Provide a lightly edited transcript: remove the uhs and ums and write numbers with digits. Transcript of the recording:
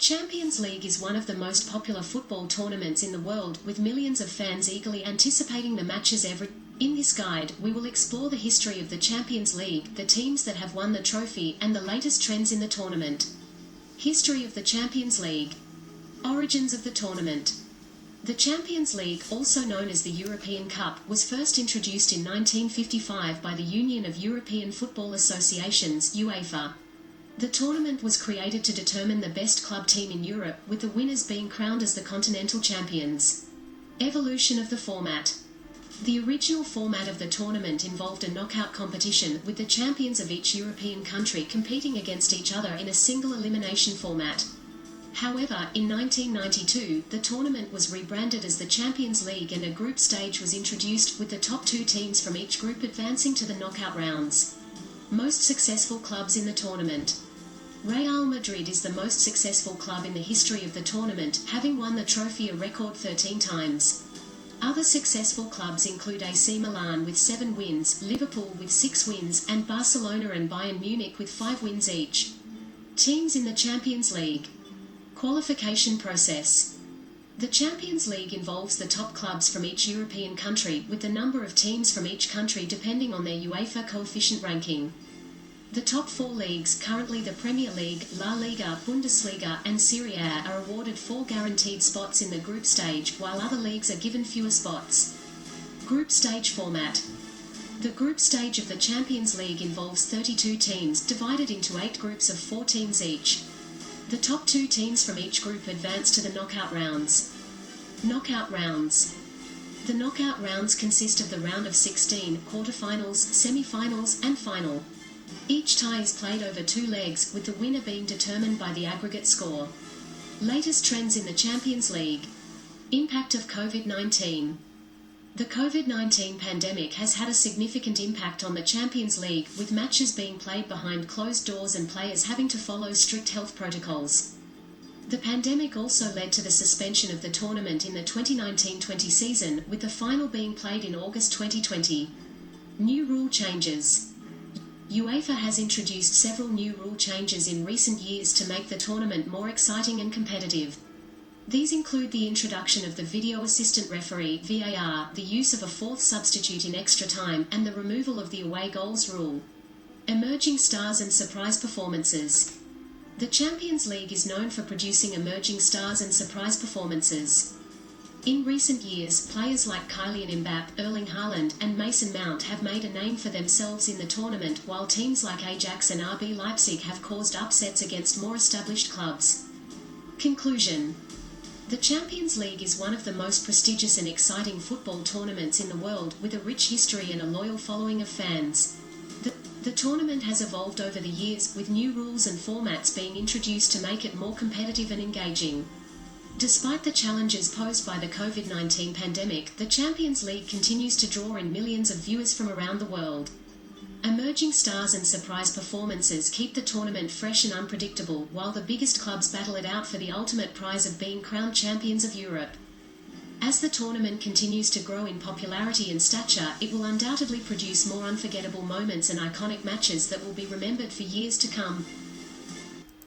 Champions League is one of the most popular football tournaments in the world, with millions of fans eagerly anticipating the matches every. In this guide, we will explore the history of the Champions League, the teams that have won the trophy, and the latest trends in the tournament. History of the Champions League. Origins of the tournament. The Champions League, also known as the European Cup, was first introduced in 1955 by the Union of European Football Associations, UEFA. The tournament was created to determine the best club team in Europe, with the winners being crowned as the continental champions. Evolution of the format. The original format of the tournament involved a knockout competition, with the champions of each European country competing against each other in a single elimination format. However, in 1992, the tournament was rebranded as the Champions League and a group stage was introduced, with the top two teams from each group advancing to the knockout rounds. Most successful clubs in the tournament. Real Madrid is the most successful club in the history of the tournament, having won the trophy a record 13 times. Other successful clubs include AC Milan with 7 wins, Liverpool with 6 wins, and Barcelona and Bayern Munich with 5 wins each. Teams in the Champions League. Qualification process. The Champions League involves the top clubs from each European country, with the number of teams from each country depending on their UEFA coefficient ranking. The top 4 leagues, currently the Premier League, La Liga, Bundesliga, and Serie A, are awarded 4 guaranteed spots in the group stage, while other leagues are given fewer spots. Group stage format. The group stage of the Champions League involves 32 teams, divided into 8 groups of 4 teams each. The top 2 teams from each group advance to the knockout rounds. Knockout rounds. The knockout rounds consist of the round of 16, quarterfinals, semi-finals, and final. Each tie is played over 2 legs, with the winner being determined by the aggregate score. Latest trends in the Champions League. Impact of COVID-19. The COVID-19 pandemic has had a significant impact on the Champions League, with matches being played behind closed doors and players having to follow strict health protocols. The pandemic also led to the suspension of the tournament in the 2019-20 season, with the final being played in August 2020. New rule changes. UEFA has introduced several new rule changes in recent years to make the tournament more exciting and competitive. These include the introduction of the video assistant referee (VAR), the use of a 4th substitute in extra time, and the removal of the away goals rule. Emerging stars and surprise performances. The Champions League is known for producing emerging stars and surprise performances. In recent years, players like Kylian Mbappé, Erling Haaland, and Mason Mount have made a name for themselves in the tournament, while teams like Ajax and RB Leipzig have caused upsets against more established clubs. Conclusion. The Champions League is one of the most prestigious and exciting football tournaments in the world, with a rich history and a loyal following of fans. The tournament has evolved over the years, with new rules and formats being introduced to make it more competitive and engaging. Despite the challenges posed by the COVID-19 pandemic, the Champions League continues to draw in millions of viewers from around the world. Emerging stars and surprise performances keep the tournament fresh and unpredictable, while the biggest clubs battle it out for the ultimate prize of being crowned champions of Europe. As the tournament continues to grow in popularity and stature, it will undoubtedly produce more unforgettable moments and iconic matches that will be remembered for years to come.